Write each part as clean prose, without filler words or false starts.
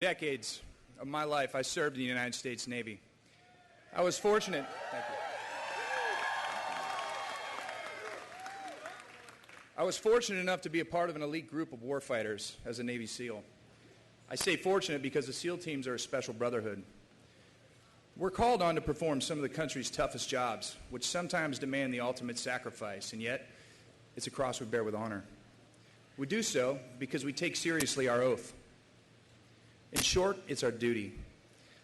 Decades of my life, I served in the United States Navy. I was fortunate. Thank you. I was fortunate enough to be a part of an elite group of warfighters as a Navy SEAL. I say fortunate because the SEAL teams are a special brotherhood. We're called on to perform some of the country's toughest jobs, which sometimes demand the ultimate sacrifice, and yet it's a cross we bear with honor. We do so because we take seriously our oath. In short, it's our duty.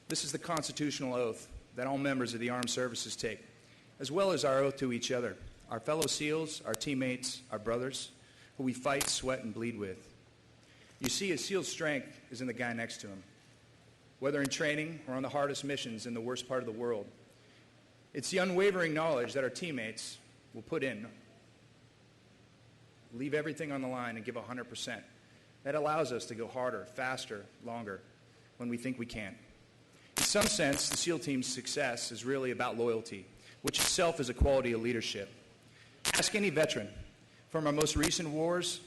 This is the constitutional oath that all members of the armed services take, as well as our oath to each other, our fellow SEALs, our teammates, our brothers, who we fight, sweat, and bleed with. You see, a SEAL's strength is in the guy next to him. Whether in training or on the hardest missions in the worst part of the world, it's the unwavering knowledge that our teammates will put in, leave everything on the line and give 100%. That allows us to go harder, faster, longer when we think we can't. In some sense, the SEAL team's success is really about loyalty, which itself is a quality of leadership. Ask any veteran from our most recent wars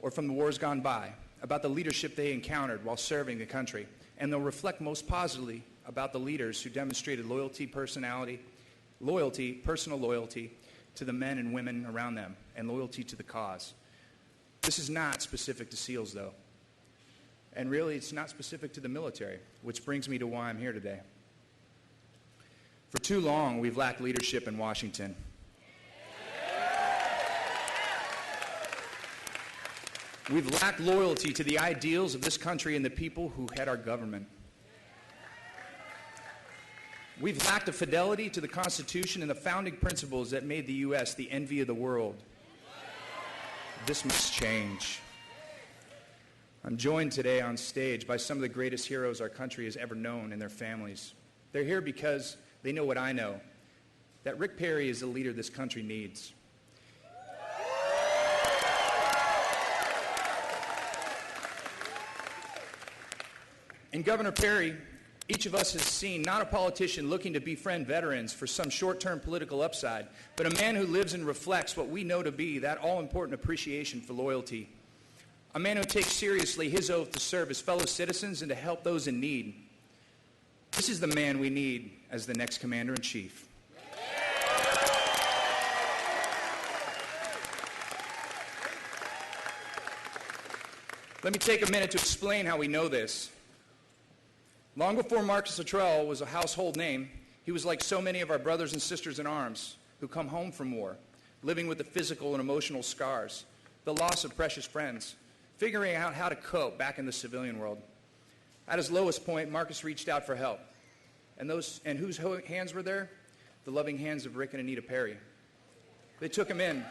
or from the wars gone by about the leadership they encountered while serving the country, and they'll reflect most positively about the leaders who demonstrated personal loyalty to the men and women around them, and loyalty to the cause. This is not specific to SEALs, though. And really, it's not specific to the military, which brings me to why I'm here today. For too long, we've lacked leadership in Washington. We've lacked loyalty to the ideals of this country and the people who head our government. We've lacked a fidelity to the Constitution and the founding principles that made the U.S. the envy of the world. This must change. I'm joined today on stage by some of the greatest heroes our country has ever known and their families. They're here because they know what I know, that Rick Perry is the leader this country needs. In Governor Perry, each of us has seen not a politician looking to befriend veterans for some short-term political upside, but a man who lives and reflects what we know to be that all-important appreciation for loyalty. A man who takes seriously his oath to serve his fellow citizens and to help those in need. This is the man we need as the next Commander-in-Chief. Let me take a minute to explain how we know this. Long before Marcus Luttrell was a household name, he was like so many of our brothers and sisters in arms who come home from war, living with the physical and emotional scars, the loss of precious friends, figuring out how to cope back in the civilian world. At his lowest point, Marcus reached out for help. And whose hands were there? The loving hands of Rick and Anita Perry. They took him in.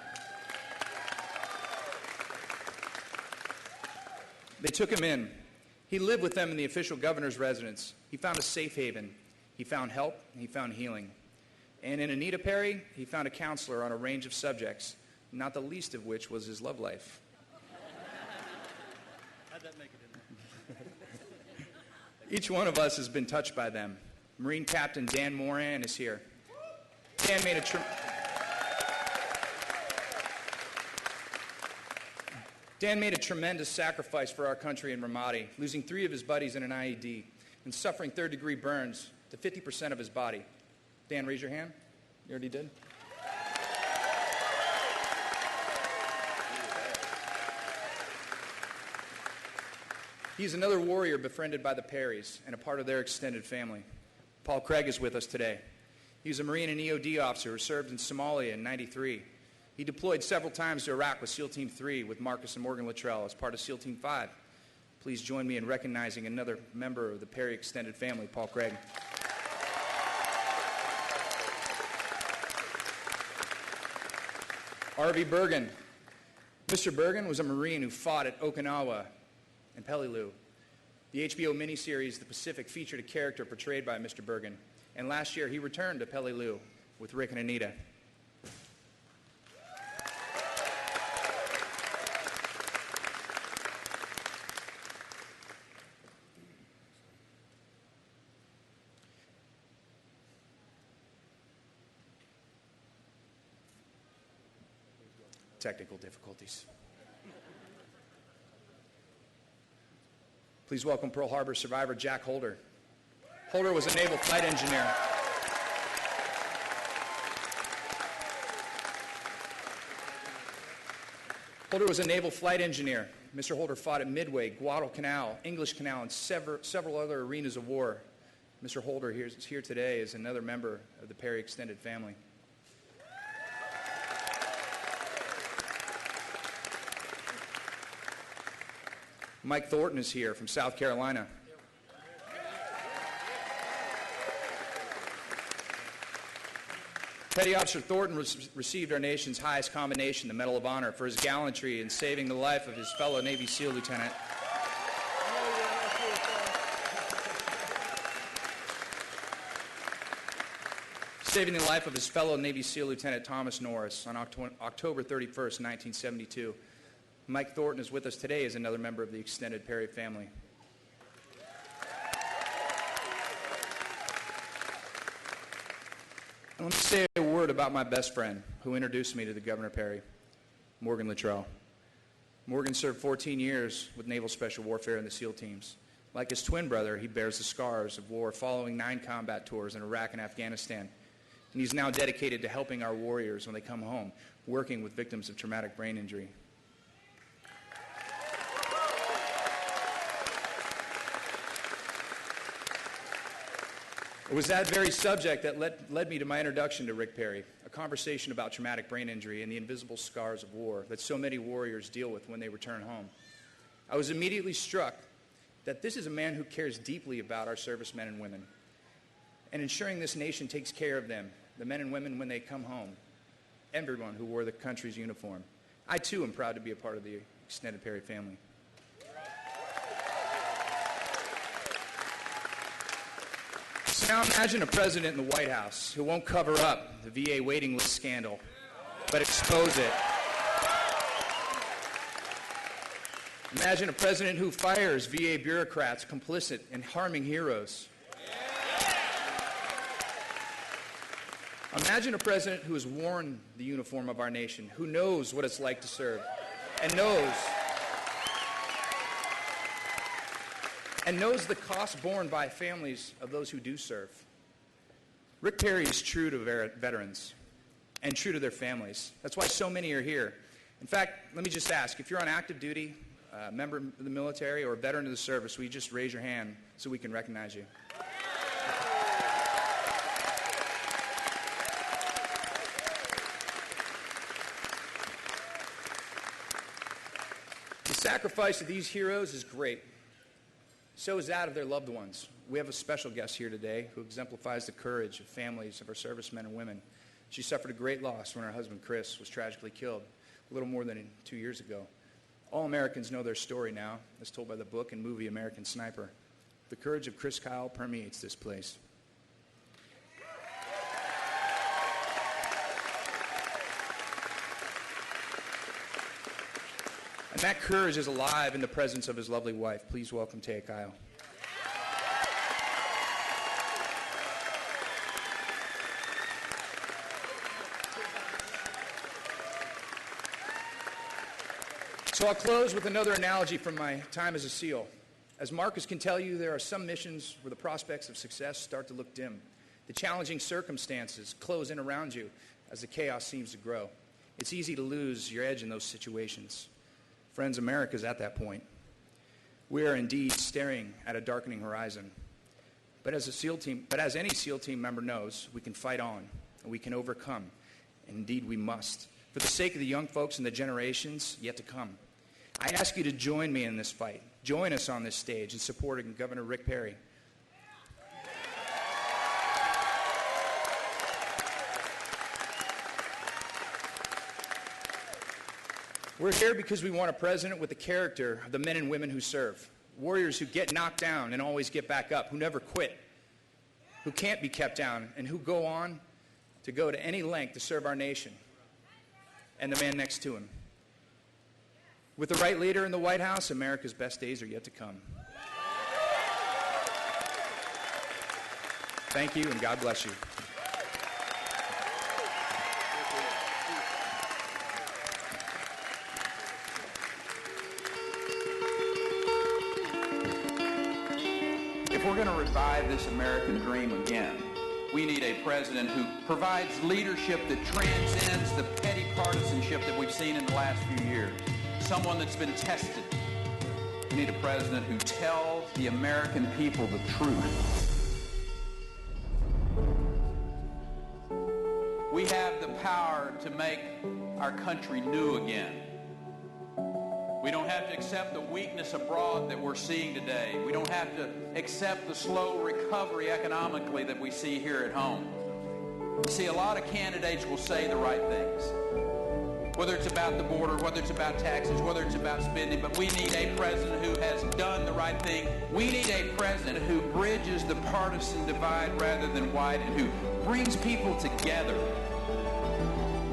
He lived with them in the official governor's residence. He found a safe haven. He found help, and he found healing. And in Anita Perry, he found a counselor on a range of subjects, not the least of which was his love life. How'd that make it in there? Each one of us has been touched by them. Marine Captain Dan Moran is here. Dan made a tremendous sacrifice for our country in Ramadi, losing 3 of his buddies in an IED and suffering third-degree burns to 50% of his body. Dan, raise your hand. You already did? He's another warrior befriended by the Perrys and a part of their extended family. Paul Craig is with us today. He was a Marine and EOD officer who served in Somalia in '93. He deployed several times to Iraq with SEAL Team 3 with Marcus and Morgan Luttrell as part of SEAL Team 5. Please join me in recognizing another member of the Perry extended family, Paul Craig. R.V. Bergen. Mr. Bergen was a Marine who fought at Okinawa and Peleliu. The HBO miniseries The Pacific featured a character portrayed by Mr. Bergen, and last year he returned to Peleliu with Rick and Anita. Technical difficulties. Please welcome Pearl Harbor survivor Jack Holder. Holder was a naval flight engineer. Holder was a naval flight engineer. Mr. Holder fought at Midway, Guadalcanal, English Canal, and several other arenas of war. Mr. Holder is here today as another member of the Perry extended family. Mike Thornton is here from South Carolina. Petty Officer Thornton received our nation's highest commendation, the Medal of Honor, for his gallantry in saving the life of his fellow Navy SEAL lieutenant. Saving the life of his fellow Navy SEAL Lieutenant Thomas Norris on October 31st, 1972. Mike Thornton is with us today as another member of the extended Perry family. And let me say a word about my best friend who introduced me to the Governor Perry, Morgan Luttrell. Morgan served 14 years with Naval Special Warfare in the SEAL teams. Like his twin brother, he bears the scars of war following 9 combat tours in Iraq and Afghanistan. And he's now dedicated to helping our warriors when they come home, working with victims of traumatic brain injury. It was that very subject that led me to my introduction to Rick Perry, a conversation about traumatic brain injury and the invisible scars of war that so many warriors deal with when they return home. I was immediately struck that this is a man who cares deeply about our servicemen and women and ensuring this nation takes care of them, the men and women when they come home, everyone who wore the country's uniform. I, too, am proud to be a part of the extended Perry family. So now imagine a president in the White House who won't cover up the VA waiting list scandal, but expose it. Imagine a president who fires VA bureaucrats complicit in harming heroes. Imagine a president who has worn the uniform of our nation, who knows what it's like to serve, and knows the cost borne by families of those who do serve. Rick Perry is true to veterans and true to their families. That's why so many are here. In fact, let me just ask, if you're on active duty, a member of the military, or a veteran of the service, will you just raise your hand so we can recognize you? The sacrifice of these heroes is great. So is that of their loved ones. We have a special guest here today who exemplifies the courage of families of our servicemen and women. She suffered a great loss when her husband, Chris, was tragically killed a little more than 2 years ago. All Americans know their story now, as told by the book and movie American Sniper. The courage of Chris Kyle permeates this place. And that courage is alive in the presence of his lovely wife. Please welcome Taya Kyle. So I'll close with another analogy from my time as a SEAL. As Marcus can tell you, there are some missions where the prospects of success start to look dim. The challenging circumstances close in around you as the chaos seems to grow. It's easy to lose your edge in those situations. Friends, America's at that point. We are indeed staring at a darkening horizon. But as any SEAL team member knows, we can fight on, and we can overcome. And indeed, we must, for the sake of the young folks and the generations yet to come. I ask you to join me in this fight. Join us on this stage in supporting Governor Rick Perry. We're here because we want a president with the character of the men and women who serve. Warriors who get knocked down and always get back up, who never quit, who can't be kept down, and who go on to go to any length to serve our nation and the man next to him. With the right leader in the White House, America's best days are yet to come. Thank you, and God bless you. If we're going to revive this American dream again, we need a president who provides leadership that transcends the petty partisanship that we've seen in the last few years. Someone that's been tested. We need a president who tells the American people the truth. We have the power to make our country new again. We don't have to accept the weakness abroad that we're seeing today. We don't have to accept the slow recovery economically that we see here at home. You see, a lot of candidates will say the right things, whether it's about the border, whether it's about taxes, whether it's about spending, but we need a president who has done the right thing. We need a president who bridges the partisan divide rather than widen, and who brings people together.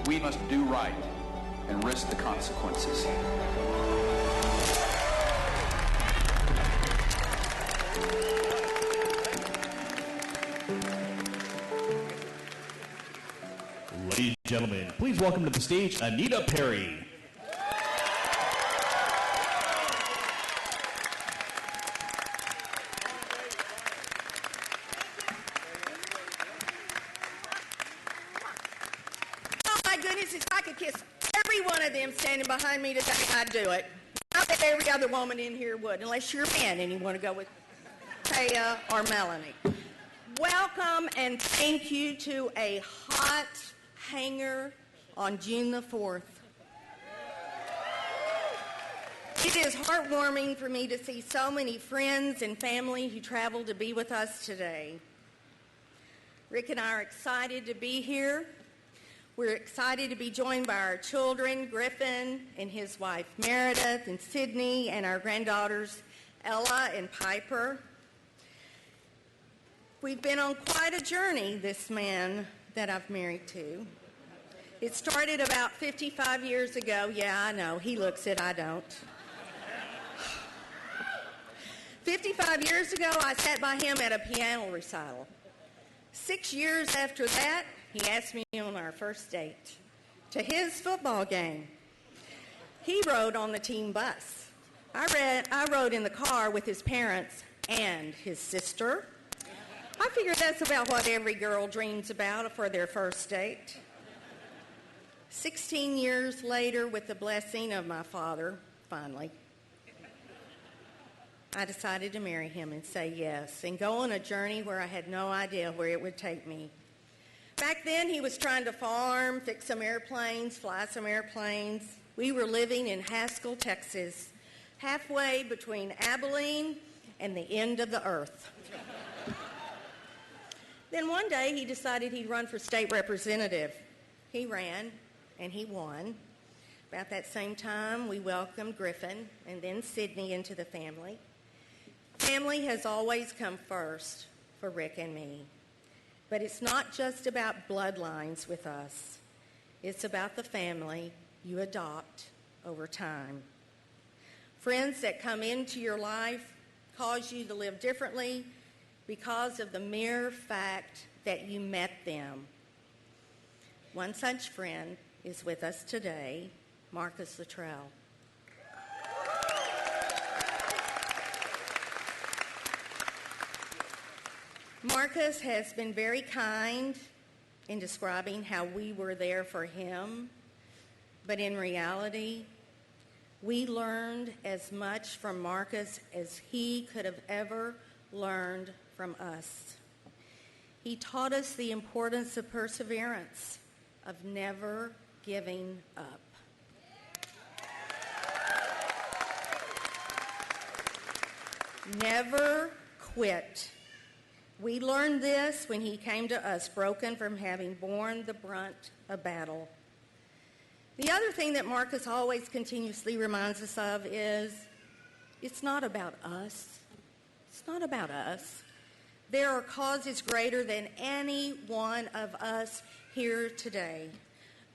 We must do right and risk the consequences. Ladies and gentlemen, please welcome to the stage Anita Perry. Oh my goodness, if I could kiss every one of them standing behind me today, I'd do it. Not that every other woman in here would, unless you're a man and you want to go with Taya or Melanie. Welcome and thank you to a hot hanger on June the 4th. It is heartwarming for me to see so many friends and family who traveled to be with us today. Rick and I are excited to be here. We're excited to be joined by our children, Griffin and his wife Meredith and Sydney, and our granddaughters Ella and Piper. We've been on quite a journey, this man that I've married to. It started about 55 years ago. Yeah, I know. He looks it, I don't. 55 years ago, I sat by him at a piano recital. 6 years after that, he asked me on our first date to his football game. He rode on the team bus. I rode in the car with his parents and his sister. I figure that's about what every girl dreams about for their first date. 16 years later, with the blessing of my father, finally, I decided to marry him and say yes and go on a journey where I had no idea where it would take me. Back then, he was trying to farm, fix some airplanes, fly some airplanes. We were living in Haskell, Texas, halfway between Abilene and the end of the earth. Then one day, he decided he'd run for state representative. He ran, and he won. About that same time, we welcomed Griffin and then Sydney into the family. Family has always come first for Rick and me. But it's not just about bloodlines with us. It's about the family you adopt over time. Friends that come into your life cause you to live differently because of the mere fact that you met them. One such friend is with us today, Marcus Luttrell. Marcus has been very kind in describing how we were there for him, but in reality, we learned as much from Marcus as he could have ever learned from us. He taught us the importance of perseverance, of never giving up. Never quit. We learned this when he came to us broken from having borne the brunt of battle. The other thing that Marcus always continuously reminds us of is it's not about us. It's not about us. There are causes greater than any one of us here today,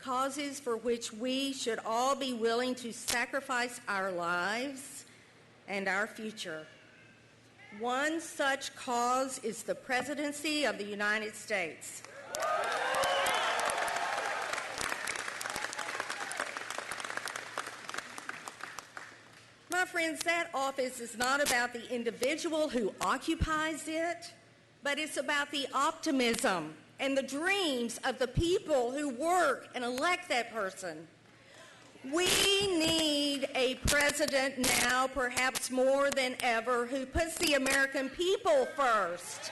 causes for which we should all be willing to sacrifice our lives and our future. One such cause is the presidency of the United States. My friend, friends, that office is not about the individual who occupies it, but it's about the optimism and the dreams of the people who work and elect that person. We need a president now, perhaps more than ever, who puts the American people first.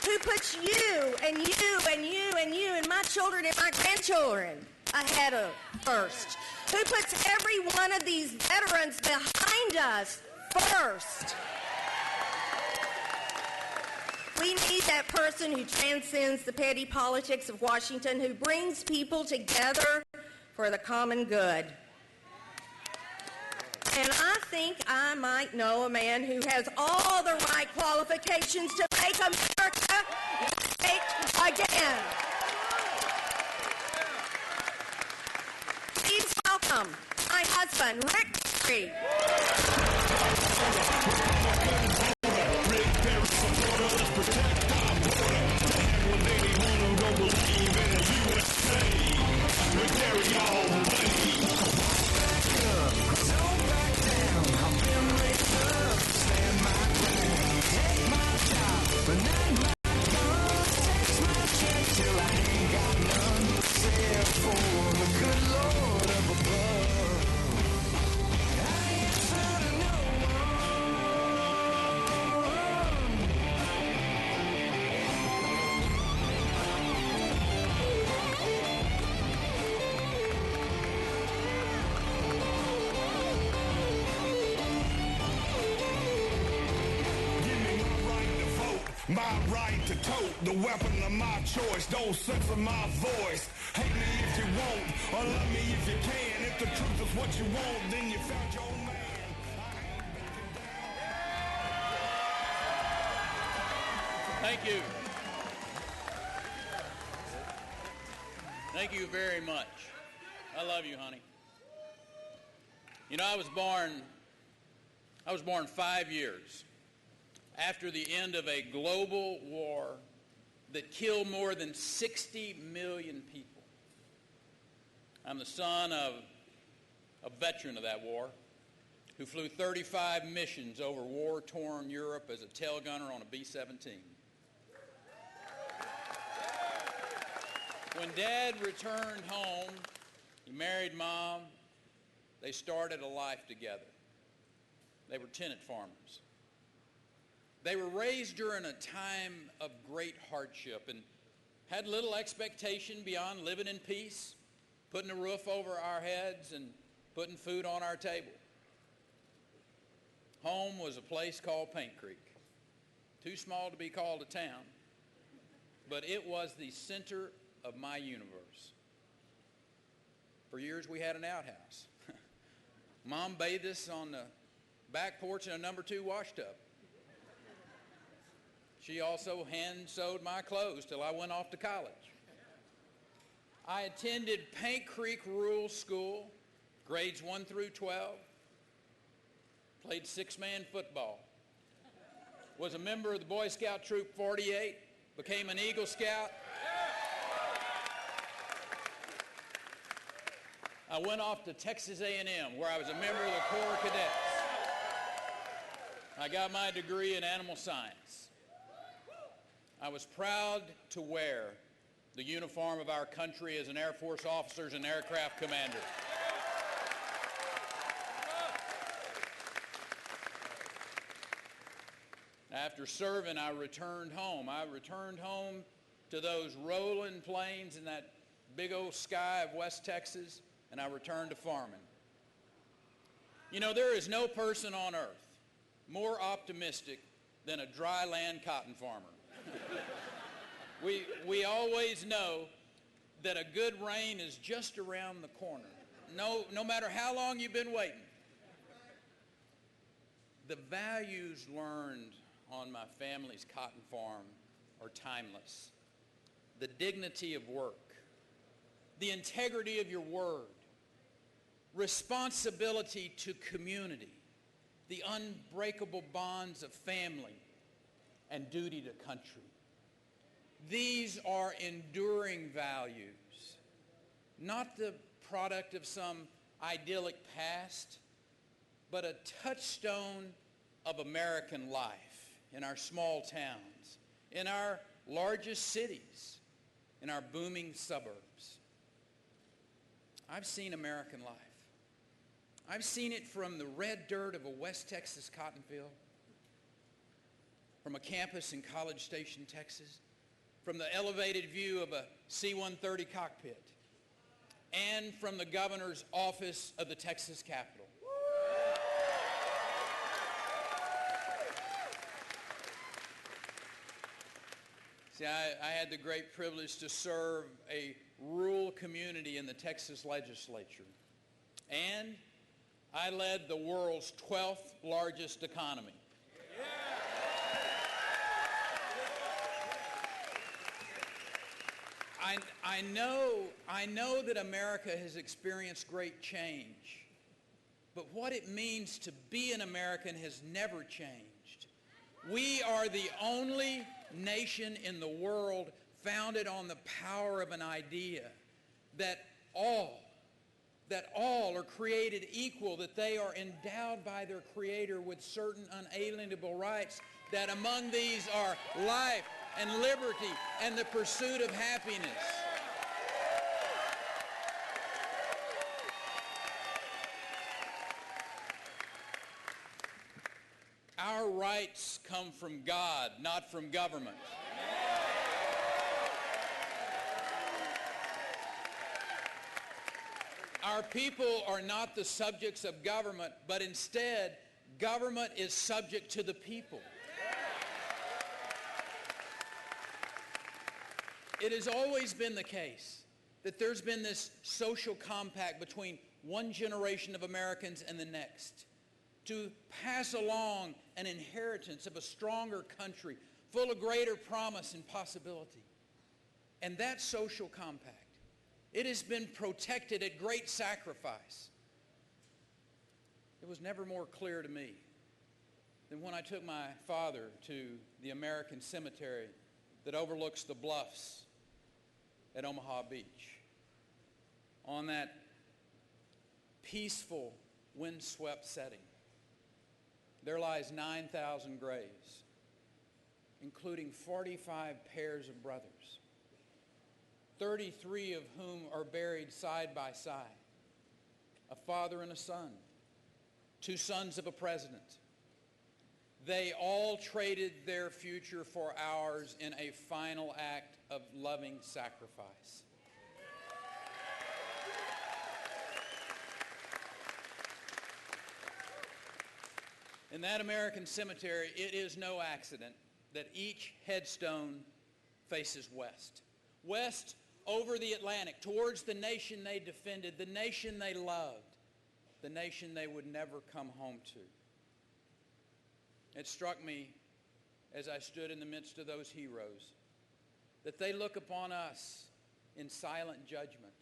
Who puts you and you and you and you and my children and my grandchildren ahead of first. Who puts every one of these veterans behind us first. We need that person who transcends the petty politics of Washington, who brings people together for the common good. And I think I might know a man who has all the right qualifications to make America great again. Please welcome my husband, Rick Perry. My right to tote the weapon of my choice. Don't censor my voice. Hate me if you won't, or love me if you can. If the truth is what you want, then you found your man. Thank you. Thank you very much. I love you, honey. You know, I was born 5 years after the end of a global war that killed more than 60 million people. I'm the son of a veteran of that war who flew 35 missions over war-torn Europe as a tail gunner on a B-17. When Dad returned home, he married Mom. They started a life together. They were tenant farmers. They were raised during a time of great hardship and had little expectation beyond living in peace, putting a roof over our heads, and putting food on our table. Home was a place called Paint Creek. Too small to be called a town, but it was the center of my universe. For years we had an outhouse. Mom bathed us on the back porch in a number 2 wash tub. She also hand-sewed my clothes till I went off to college. I attended Paint Creek Rural School, grades 1 through 12, played 6-man football, was a member of the Boy Scout Troop 48, became an Eagle Scout. I went off to Texas A&M, where I was a member of the Corps of Cadets. I got my degree in animal science. I was proud to wear the uniform of our country as an Air Force officer and aircraft commander. After serving, I returned home. I returned home to those rolling plains and that big old sky of West Texas, and I returned to farming. You know, there is no person on earth more optimistic than a dry land cotton farmer. We always know that a good rain is just around the corner, no matter how long you've been waiting. The values learned on my family's cotton farm are timeless. The dignity of work, the integrity of your word, responsibility to community, the unbreakable bonds of family, and duty to country. These are enduring values, not the product of some idyllic past, but a touchstone of American life in our small towns, in our largest cities, in our booming suburbs. I've seen American life. I've seen it from the red dirt of a West Texas cotton field, from a campus in College Station, Texas, from the elevated view of a C-130 cockpit, and from the governor's office of the Texas Capitol. See, I had the great privilege to serve a rural community in the Texas legislature, and I led the world's 12th largest economy. I know that America has experienced great change, but what it means to be an American has never changed. We are the only nation in the world founded on the power of an idea that all are created equal, that they are endowed by their Creator with certain unalienable rights, that among these are life and liberty and the pursuit of happiness. Our rights come from God, not from government. Our people are not the subjects of government, but instead, government is subject to the people. It has always been the case that there's been this social compact between one generation of Americans and the next to pass along an inheritance of a stronger country full of greater promise and possibility. And that social compact, it has been protected at great sacrifice. It was never more clear to me than when I took my father to the American cemetery that overlooks the bluffs at Omaha Beach. On that peaceful, windswept setting, there lies 9,000 graves, including 45 pairs of brothers, 33 of whom are buried side by side, a father and a son, two sons of a president. They all traded their future for ours in a final act of loving sacrifice. In that American cemetery, it is no accident that each headstone faces west. West over the Atlantic, towards the nation they defended, the nation they loved, the nation they would never come home to. It struck me as I stood in the midst of those heroes that they look upon us in silent judgment,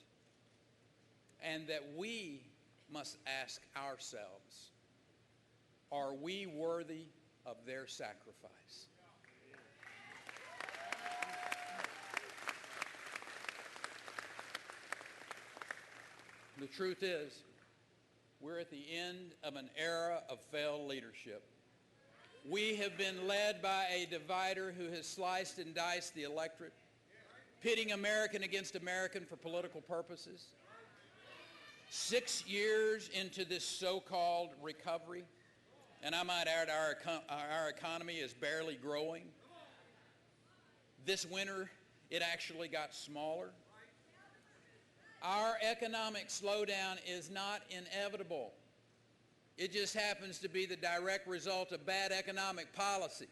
and that we must ask ourselves, are we worthy of their sacrifice? The truth is, we're at the end of an era of failed leadership. We have been led by a divider who has sliced and diced the electorate, pitting American against American for political purposes. 6 years into this so-called recovery, and I might add our economy is barely growing. This winter, it actually got smaller. Our economic slowdown is not inevitable. It just happens to be the direct result of bad economic policy.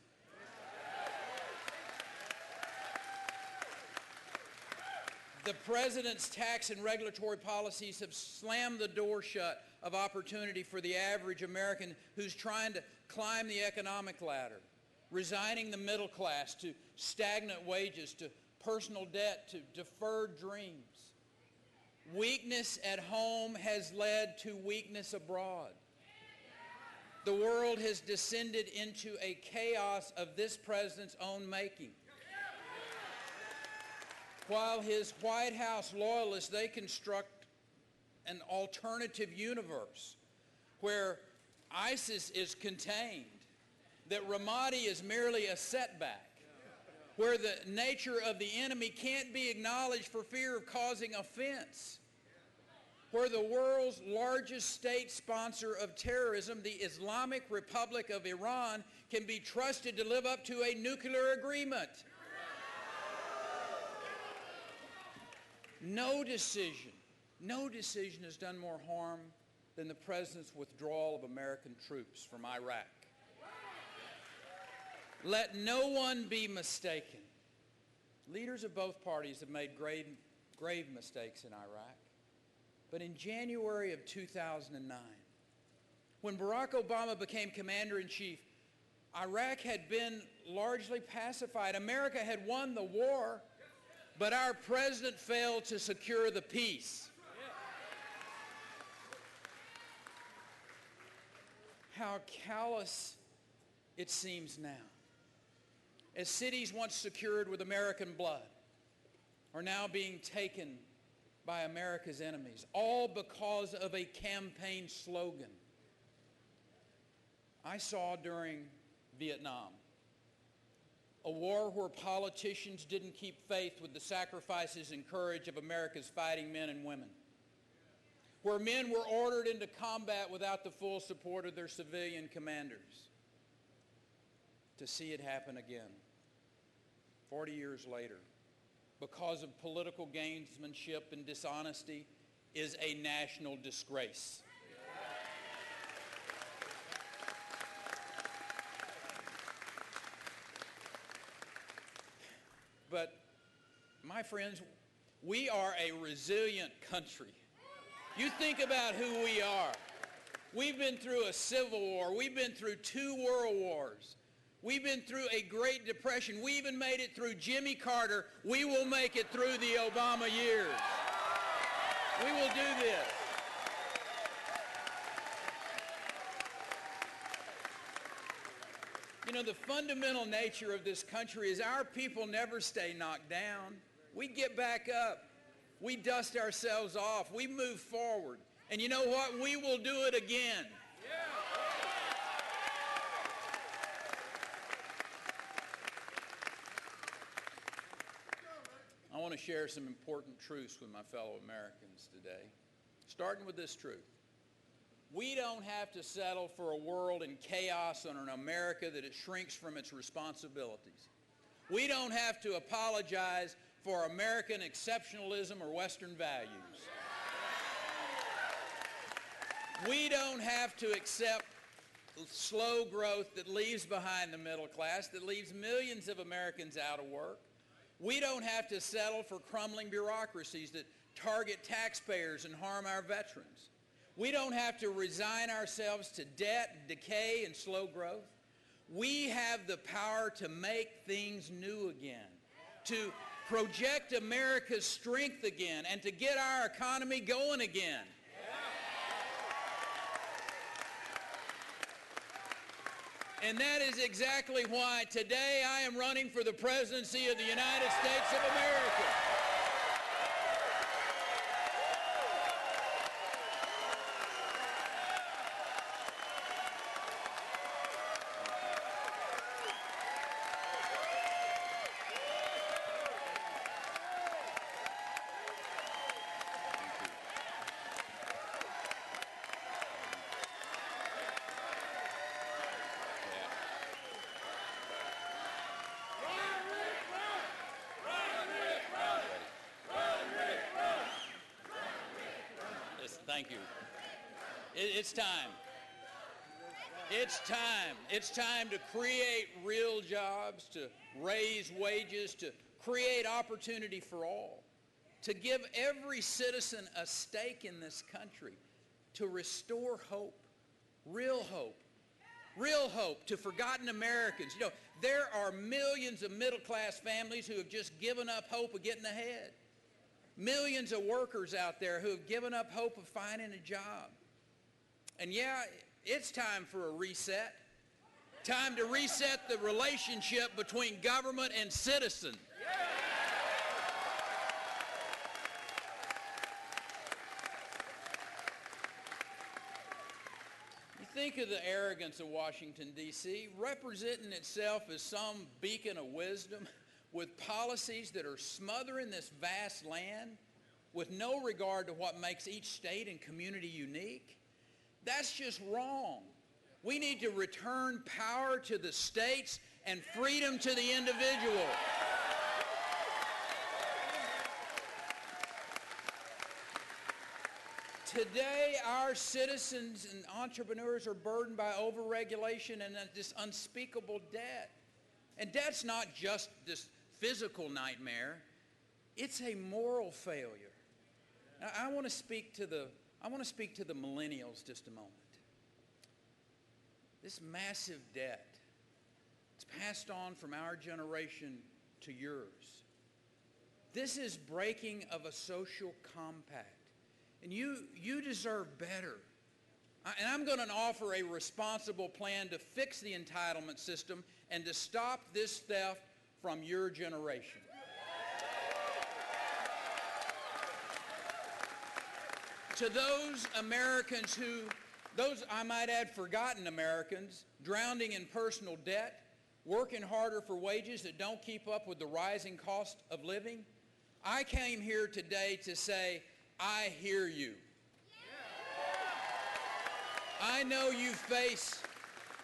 The president's tax and regulatory policies have slammed the door shut of opportunity for the average American who's trying to climb the economic ladder, resigning the middle class to stagnant wages, to personal debt, to deferred dreams. Weakness at home has led to weakness abroad. The world has descended into a chaos of this president's own making. While his White House loyalists, they construct an alternative universe where ISIS is contained, that Ramadi is merely a setback, where the nature of the enemy can't be acknowledged for fear of causing offense, where the world's largest state sponsor of terrorism, the Islamic Republic of Iran, can be trusted to live up to a nuclear agreement. No decision has done more harm than the President's withdrawal of American troops from Iraq. Let no one be mistaken. Leaders of both parties have made grave mistakes in Iraq. But in January of 2009, when Barack Obama became commander-in-chief, Iraq had been largely pacified. America had won the war, but our president failed to secure the peace. How callous it seems now, as cities once secured with American blood are now being taken by America's enemies, all because of a campaign slogan. I saw during Vietnam a war where politicians didn't keep faith with the sacrifices and courage of America's fighting men and women, where men were ordered into combat without the full support of their civilian commanders. To see it happen again, 40 years later, because of political gamesmanship and dishonesty, is a national disgrace. But, my friends, we are a resilient country. You think about who we are. We've been through a civil war. We've been through 2 world wars. We've been through a Great Depression. We even made it through Jimmy Carter. We will make it through the Obama years. We will do this. You know, the fundamental nature of this country is our people never stay knocked down. We get back up. We dust ourselves off. We move forward. And you know what? We will do it again. I want to share some important truths with my fellow Americans today, starting with this truth. We don't have to settle for a world in chaos or an America that it shrinks from its responsibilities. We don't have to apologize for American exceptionalism or Western values. We don't have to accept slow growth that leaves behind the middle class, that leaves millions of Americans out of work. We don't have to settle for crumbling bureaucracies that target taxpayers and harm our veterans. We don't have to resign ourselves to debt, decay, and slow growth. We have the power to make things new again, to project America's strength again, and to get our economy going again. And that is exactly why today I am running for the presidency of the United States of America. Thank you. It's time. It's time. It's time to create real jobs, to raise wages, to create opportunity for all, to give every citizen a stake in this country, to restore hope, real hope to forgotten Americans. You know, there are millions of middle-class families who have just given up hope of getting ahead. Millions of workers out there who have given up hope of finding a job. And yeah, it's time for a reset. Time to reset the relationship between government and citizen. think of the arrogance of Washington, D.C., representing itself as some beacon of wisdom with policies that are smothering this vast land with no regard to what makes each state and community unique. That's just wrong. We need to return power to the states and freedom to the individual. Today, our citizens and entrepreneurs are burdened by overregulation and this unspeakable debt. And debt's not just this physical nightmare. It's a moral failure. Now, I want to speak to the millennials just a moment. This massive debt, it's passed on from our generation to yours. This is breaking of a social compact. And you deserve better. And I'm going to offer a responsible plan to fix the entitlement system and to stop this theft from your generation. To those Americans those, I might add, forgotten Americans, drowning in personal debt, working harder for wages that don't keep up with the rising cost of living, I came here today to say, I hear you. I know you face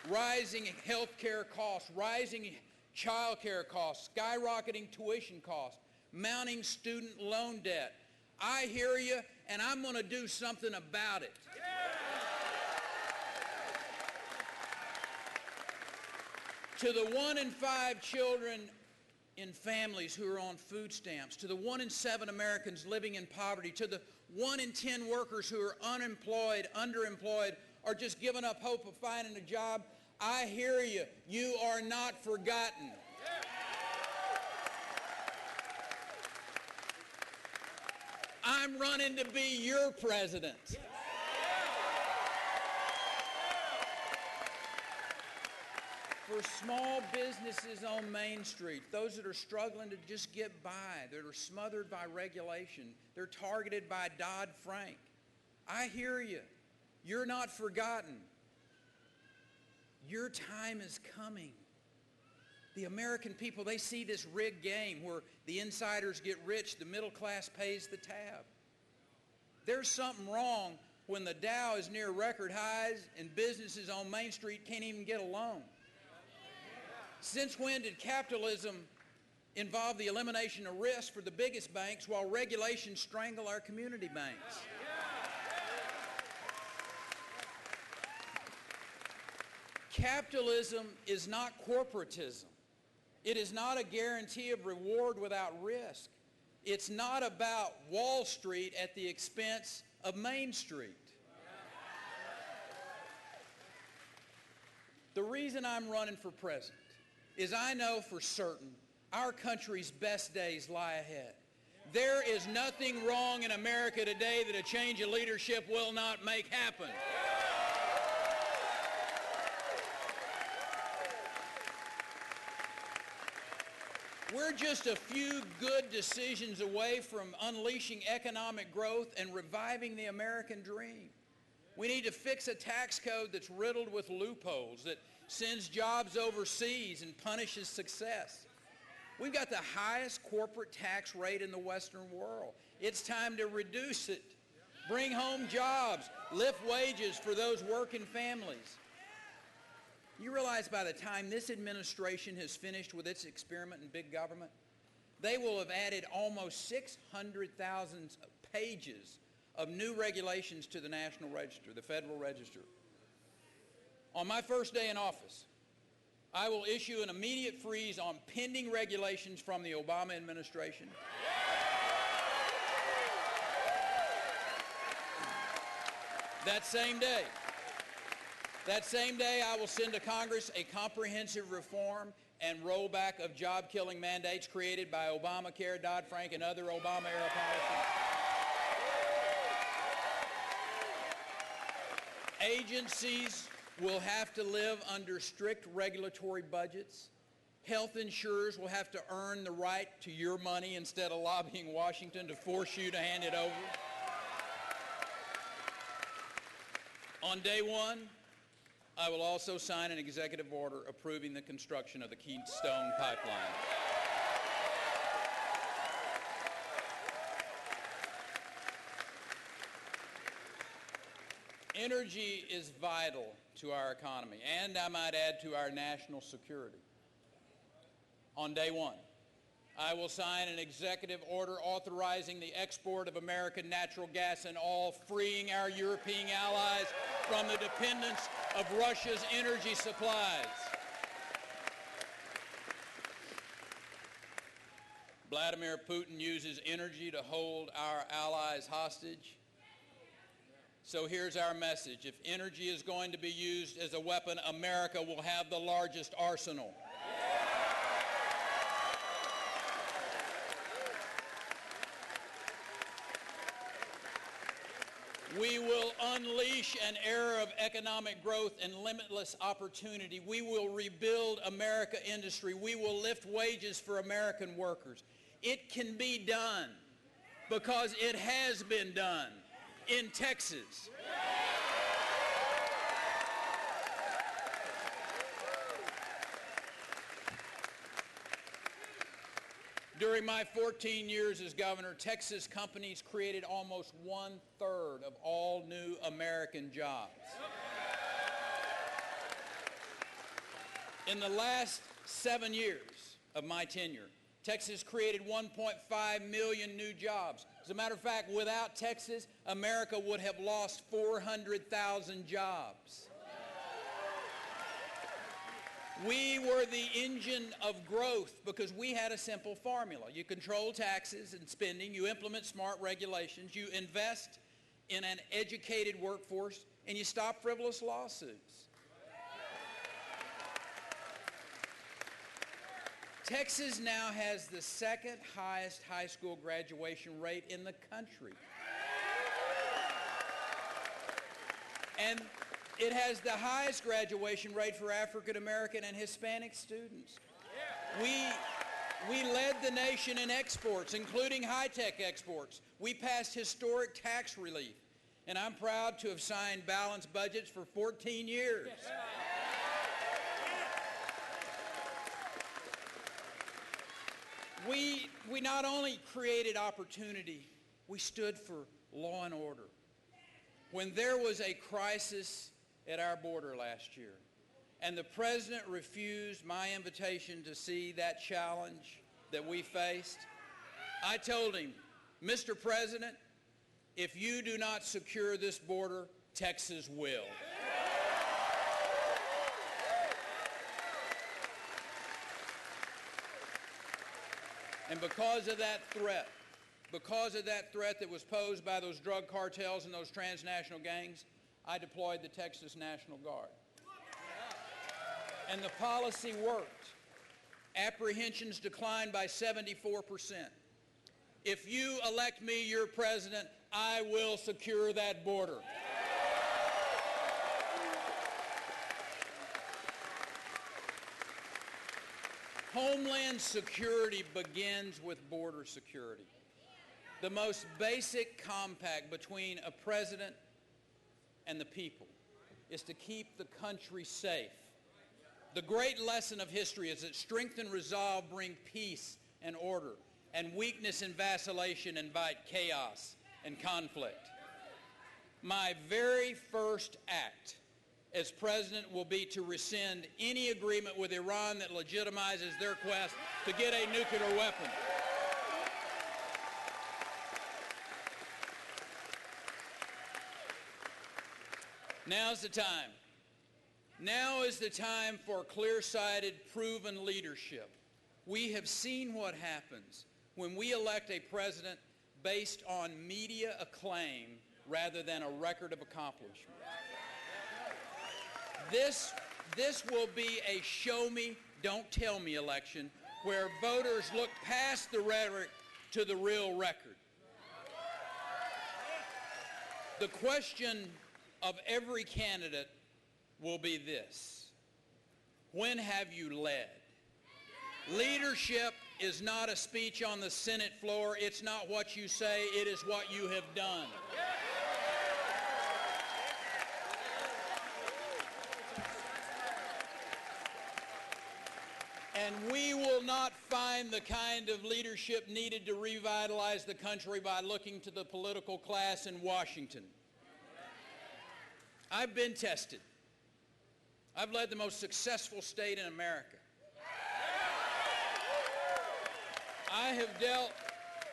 rising health care costs, rising child care costs, skyrocketing tuition costs, mounting student loan debt. I hear you, and I'm going to do something about it. To the 1 in 5 children in families who are on food stamps, to the 1 in 7 Americans living in poverty, to the 1 in 10 workers who are unemployed, underemployed, or just giving up hope of finding a job, I hear you. You are not forgotten. I'm running to be your president. For small businesses on Main Street, those that are struggling to just get by, that are smothered by regulation, they're targeted by Dodd-Frank. I hear you. You're not forgotten. Your time is coming. The American people, they see this rigged game where the insiders get rich, the middle class pays the tab. There's something wrong when the Dow is near record highs and businesses on Main Street can't even get a loan. Since when did capitalism involve the elimination of risk for the biggest banks while regulations strangle our community banks? Capitalism is not corporatism. It is not a guarantee of reward without risk. It's not about Wall Street at the expense of Main Street. The reason I'm running for president is I know for certain our country's best days lie ahead. There is nothing wrong in America today that a change of leadership will not make happen. We're just a few good decisions away from unleashing economic growth and reviving the American dream. We need to fix a tax code that's riddled with loopholes, that sends jobs overseas and punishes success. We've got the highest corporate tax rate in the Western world. It's time to reduce it. Bring home jobs. Lift wages for those working families. You realize by the time this administration has finished with its experiment in big government, they will have added almost 600,000 pages of new regulations to the National Register, the Federal Register. On my first day in office, I will issue an immediate freeze on pending regulations from the Obama administration. That same day, I will send to Congress a comprehensive reform and rollback of job-killing mandates created by Obamacare, Dodd-Frank, and other Obama-era policies. Agencies will have to live under strict regulatory budgets. Health insurers will have to earn the right to your money instead of lobbying Washington to force you to hand it over. On day one, I will also sign an executive order approving the construction of the Keystone Pipeline. Energy is vital to our economy, and I might add to our national security. On day one, I will sign an executive order authorizing the export of American natural gas and oil, freeing our European allies from the dependence of Russia's energy supplies. Vladimir Putin uses energy to hold our allies hostage. So here's our message. If energy is going to be used as a weapon, America will have the largest arsenal. We will unleash an era of economic growth and limitless opportunity. We will rebuild American industry. We will lift wages for American workers. It can be done because it has been done in Texas. During my 14 years as governor, Texas companies created almost 1/3 of all new American jobs. In the last 7 years of my tenure, Texas created 1.5 million new jobs. As a matter of fact, without Texas, America would have lost 400,000 jobs. We were the engine of growth because we had a simple formula. You control taxes and spending, you implement smart regulations, you invest in an educated workforce, and you stop frivolous lawsuits. Texas now has the second highest high school graduation rate in the country. And it has the highest graduation rate for African American and Hispanic students. We led the nation in exports, including high-tech exports. We passed historic tax relief, and I'm proud to have signed balanced budgets for 14 years. We not only created opportunity, we stood for law and order. When there was a crisis at our border last year, and the president refused my invitation to see that challenge that we faced, I told him, Mr. President, if you do not secure this border, Texas will. And because of that threat that was posed by those drug cartels and those transnational gangs, I deployed the Texas National Guard. And the policy worked. Apprehensions declined by 74%. If you elect me your president, I will secure that border. Homeland security begins with border security. The most basic compact between a president and the people is to keep the country safe. The great lesson of history is that strength and resolve bring peace and order, and weakness and vacillation invite chaos and conflict. My very first act as president will be to rescind any agreement with Iran that legitimizes their quest to get a nuclear weapon. Now's the time. Now is the time for clear-sighted, proven leadership. We have seen what happens when we elect a president based on media acclaim rather than a record of accomplishment. This will be a show-me, don't-tell-me election where voters look past the rhetoric to the real record. The question of every candidate will be this: when have you led? Leadership is not a speech on the Senate floor. It's not what you say. It is what you have done. And we will not find the kind of leadership needed to revitalize the country by looking to the political class in Washington. I've been tested. I've led the most successful state in America. I have dealt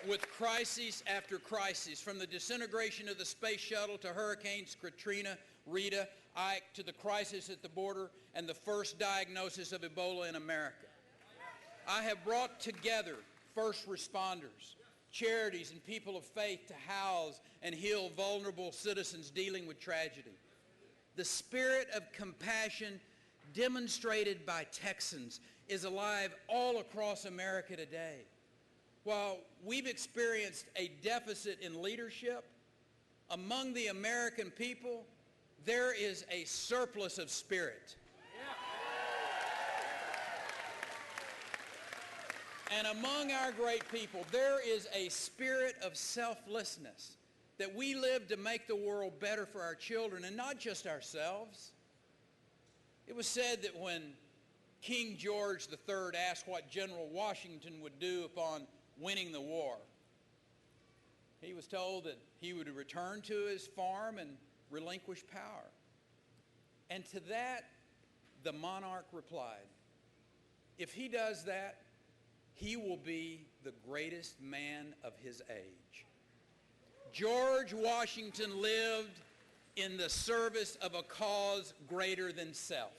with crises after crises, from the disintegration of the space shuttle to Hurricanes Katrina, Rita, Ike, to the crisis at the border and the first diagnosis of Ebola in America. I have brought together first responders, charities, and people of faith to house and heal vulnerable citizens dealing with tragedy. The spirit of compassion demonstrated by Texans is alive all across America today. While we've experienced a deficit in leadership, among the American people, there is a surplus of spirit. And among our great people, there is a spirit of selflessness, that we live to make the world better for our children and not just ourselves. It was said that when King George III asked what General Washington would do upon winning the war, he was told that he would return to his farm and relinquish power. And to that, the monarch replied, if he does that, he will be the greatest man of his age. George Washington lived in the service of a cause greater than self.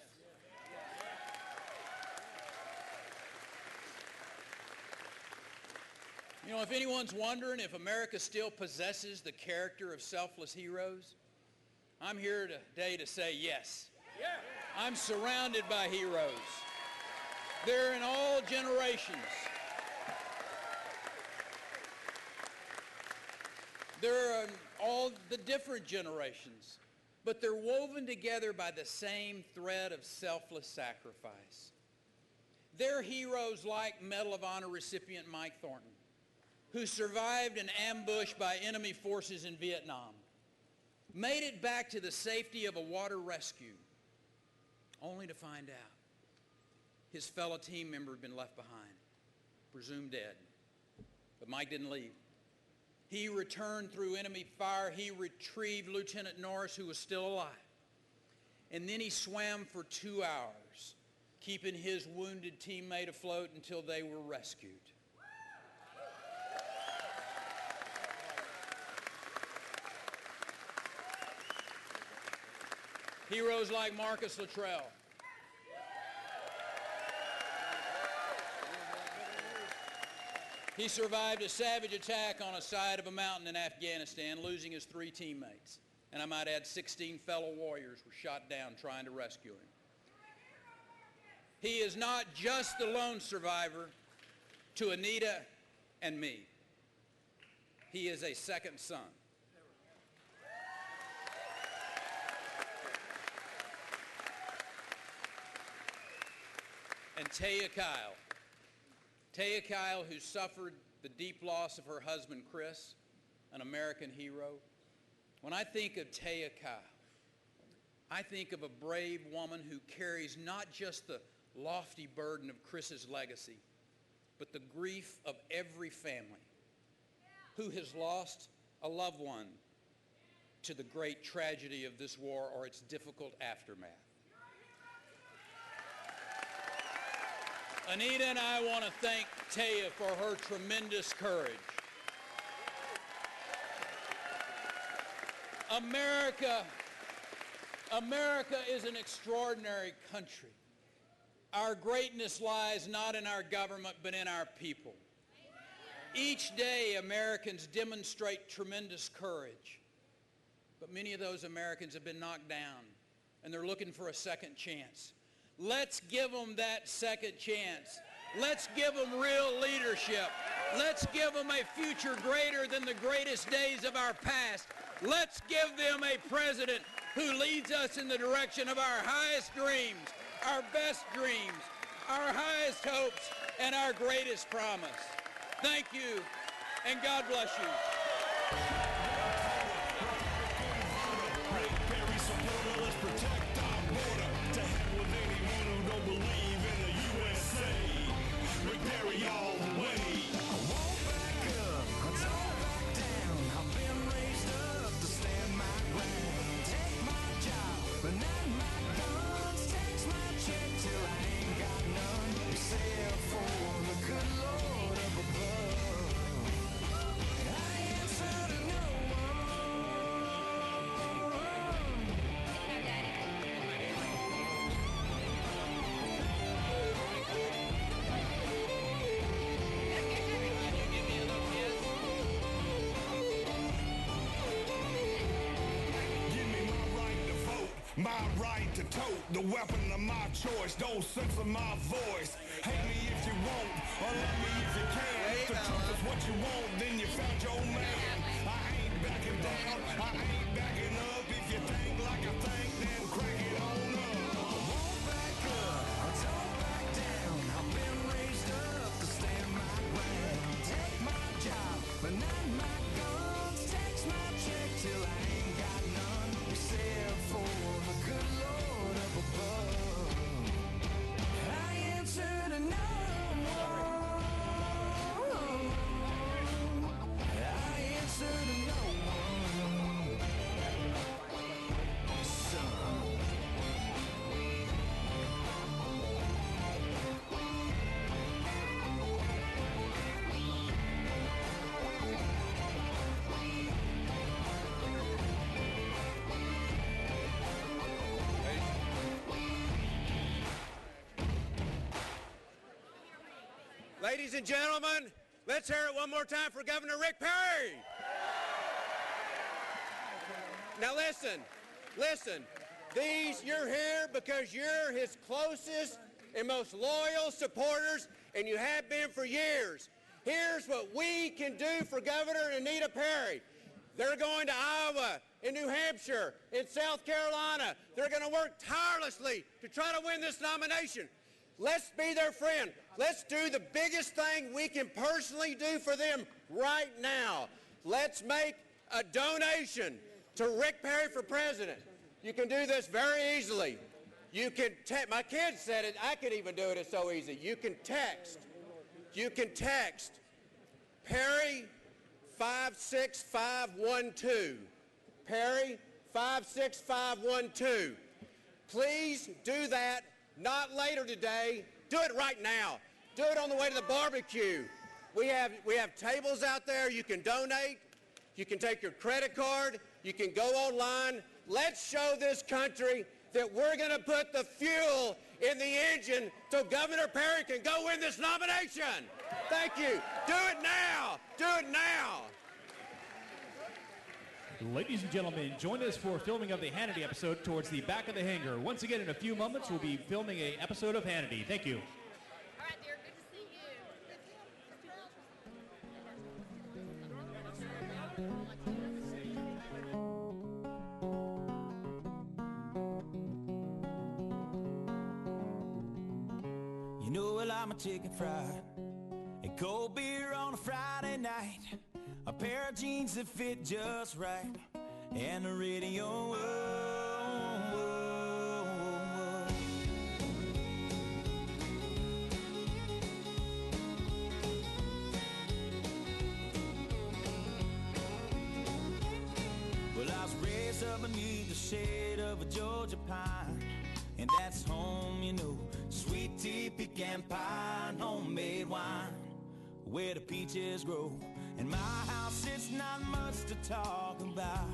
You know, if anyone's wondering if America still possesses the character of selfless heroes, I'm here today to say yes. I'm surrounded by heroes. They're in all generations. They're in all the different generations, but they're woven together by the same thread of selfless sacrifice. They're heroes like Medal of Honor recipient Mike Thornton, who survived an ambush by enemy forces in Vietnam, made it back to the safety of a water rescue, only to find out his fellow team member had been left behind, presumed dead. But Mike didn't leave. He returned through enemy fire. He retrieved Lieutenant Norris, who was still alive. And then he swam for 2 hours, keeping his wounded teammate afloat until they were rescued. Heroes like Marcus Luttrell, he survived a savage attack on a side of a mountain in Afghanistan, losing his 3 teammates. And I might add 16 fellow warriors were shot down trying to rescue him. He is not just the lone survivor to Anita and me. He is a second son. And Taya Kyle, who suffered the deep loss of her husband, Chris, an American hero. When I think of Taya Kyle, I think of a brave woman who carries not just the lofty burden of Chris's legacy, but the grief of every family who has lost a loved one to the great tragedy of this war or its difficult aftermath. Anita and I want to thank Taya for her tremendous courage. America is an extraordinary country. Our greatness lies not in our government, but in our people. Each day, Americans demonstrate tremendous courage. But many of those Americans have been knocked down, and they're looking for a second chance. Let's give them that second chance. Let's give them real leadership. Let's give them a future greater than the greatest days of our past. Let's give them a president who leads us in the direction of our highest dreams, our best dreams, our highest hopes, and our greatest promise. Thank you, and God bless you. Let's protect our border. To hell with anyone who don't believe in the USA. right to tote the weapon of my choice. Don't censor my voice. Hate me if you won't, or love me if you can. If the truth is what you want, then you found your man. I ain't backing down, I ain't backing up. If you think like I think, then crank it on up. Won't back up, don't back down. I've been raised up to stand my ground. Take my job, but not my guns. Tax my check till I ain't got none. Except for the good Lord up above. I answer to no one. I answer to no one. Son. Ladies and gentlemen, let's hear it one more time for Governor Rick Perry. Now listen, you're here because you're his closest and most loyal supporters, and you have been for years. Here's what we can do for Governor Anita Perry. They're going to Iowa, in New Hampshire, in South Carolina. They're going to work tirelessly to try to win this nomination. Let's be their friend. Let's do the biggest thing we can personally do for them right now. Let's make a donation to Rick Perry for president. You can do this very easily. You can my kids said it. I could even do it. It's so easy. You can text Perry 56512. Perry 56512. Please do that. Not later today. Do it right now. Do it on the way to the barbecue. We have tables out there. You can donate. You can take your credit card. You can go online. Let's show this country that we're going to put the fuel in the engine so Governor Perry can go win this nomination. Thank you. Do it now. Do it now. Ladies and gentlemen, join us for filming of the Hannity episode Towards the Back of the Hangar. Once again, in a few moments, we'll be filming an episode of Hannity. Thank you. All right, dear. Good to see You know, well, I'm a chicken fried, a cold beer on a Friday night, a pair of jeans that fit just right, and the radio. Whoa, whoa, whoa. Well, I was raised up beneath the shade of a Georgia pine, and that's home, you know. Sweet tea, pecan pie, and homemade wine, where the peaches grow. In my house, it's not much to talk about.